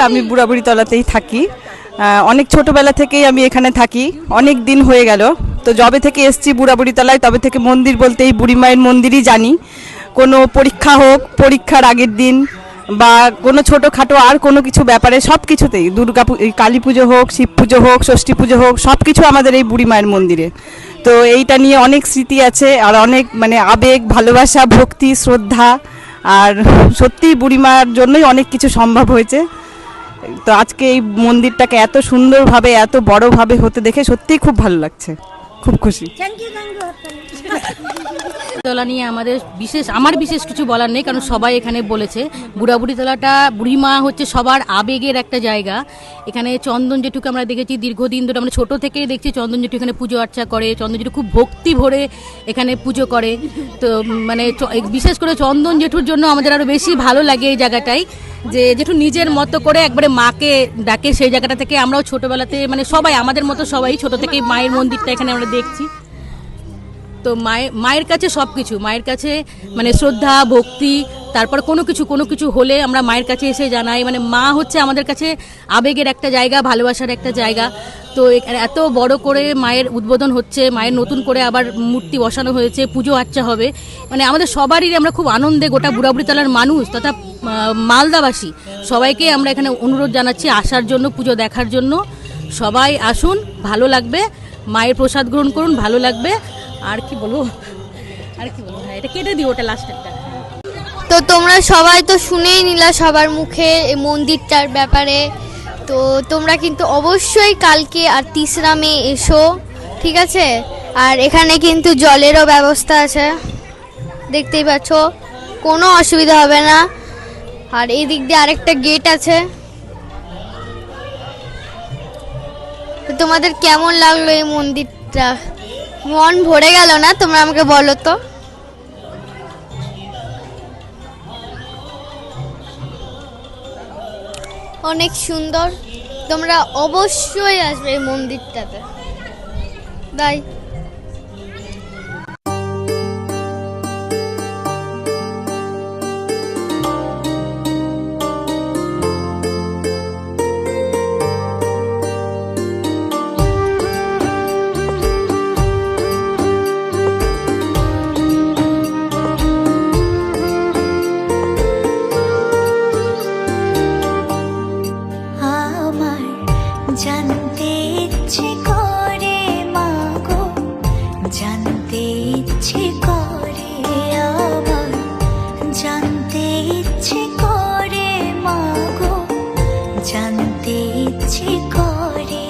আমি বুড়াবুড়িতলাতেই থাকি। অনেক ছোটোবেলা থেকেই আমি এখানে থাকি, অনেক দিন হয়ে গেল। তো যবে থেকে এসছি বুড়াবুড়িতলায় তবে থেকে মন্দির বলতে এই বুড়ি মায়ের মন্দিরই জানি। কোনো পরীক্ষা হোক, পরীক্ষার আগের দিন বা কোনো ছোটোখাটো আর কোনো কিছু ব্যাপারে সব কিছুতেই, কালী পুজো হোক, শিব পুজো হোক, ষষ্ঠী পুজো হোক, সব কিছু আমাদের এই বুড়ি মায়ের মন্দিরে। তো এইটা নিয়ে অনেক স্মৃতি আছে আর অনেক মানে আবেগ, ভালোবাসা, ভক্তি, শ্রদ্ধা। আর সত্যিই বুড়িমার জন্যই অনেক কিছু সম্ভব হয়েছে। তো আজকে এই মন্দিরটাকে এত সুন্দরভাবে, এত বড়ভাবে হতে দেখে সত্যিই খুব ভালো লাগছে, খুব খুশি। তলা নিয়ে আমার বিশেষ কিছু বলার নেই, কারণ সবাই এখানে বলেছে। বুড়াবুড়িতলাটা, বুড়িমা হচ্ছে সবার আবেগের একটা জায়গা। এখানে চন্দন জেঠুকে আমরা দেখেছি দীর্ঘদিন ধরে, আমরা ছোট থেকেই দেখছি চন্দন জেঠু এখানে পুজো আর্চা করে। চন্দন জেঠু খুব ভক্তি ভরে এখানে পুজো করে। তো মানে বিশেষ করে চন্দন জেঠুর জন্য আমাদের আরো বেশি ভালো লাগে এই জায়গাটাই, যে জেঠু নিজের মতো করে একবারে মাকে ডাকে। সেই জায়গাটা থেকে আমরাও ছোটবেলাতে মানে সবাই আমাদের মতো সবাই ছোট থেকেই মায়ের মন্দিরটা এখানে আমরা দেখছি। তো মায়ের কাছে সব কিছু, মায়ের কাছে মানে শ্রদ্ধা, ভক্তি, তারপর কোনো কিছু হলে আমরা মায়ের কাছে এসে জানাই। মানে মা হচ্ছে আমাদের কাছে আবেগের একটা জায়গা, ভালোবাসার একটা জায়গা। তো এত বড় করে মায়ের উদ্বোধন হচ্ছে, মায়ের নতুন করে আবার মূর্তি বসানো হয়েছে, পুজো আর্চা হবে। মানে আমাদের সবারই আমরা খুব আনন্দে, গোটা বুড়াবুড়িতলার মানুষ তথা মালদাবাসী সবাইকে আমরা এখানে অনুরোধ জানাচ্ছি আসার জন্য, পুজো দেখার জন্য। সবাই আসুন, ভালো লাগবে, মায়ের প্রসাদ গ্রহণ করুন, ভালো লাগবে। আর কি বলবো, হ্যাঁ এটা কেটে দিও, ওটা লাস্টেরটা। তো তোমরা সবাই তো শুনেই নিলা সবার মুখে এই মন্দিরটার ব্যাপারে। তো তোমরা কিন্তু অবশ্যই কালকে আর 3রা মে এসো, ঠিক আছে? আর এখানে কিন্তু জলেরও ব্যবস্থা আছে, দেখতেই পাচ্ছ, কোনো অসুবিধা হবে না। আর এই দিক দিয়ে আরেকটা গেট আছে। তো তোমাদের কেমন লাগলো এই মন্দিরটা? মন ভরে গেল না? তোমরা আমাকে বলো তো। অনেক সুন্দর, তোমরা অবশ্যই আসবে এই মন্দিরটাতে। বাই। জানতে ইচ্ছে করে মাগো, জানতে ইচ্ছে করে আমার, জানতে ইচ্ছে করে মাগো, জানতে ইচ্ছে করে।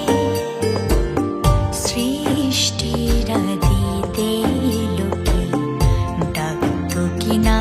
সৃষ্টির আদিতে লোকে ডাকতো কিনা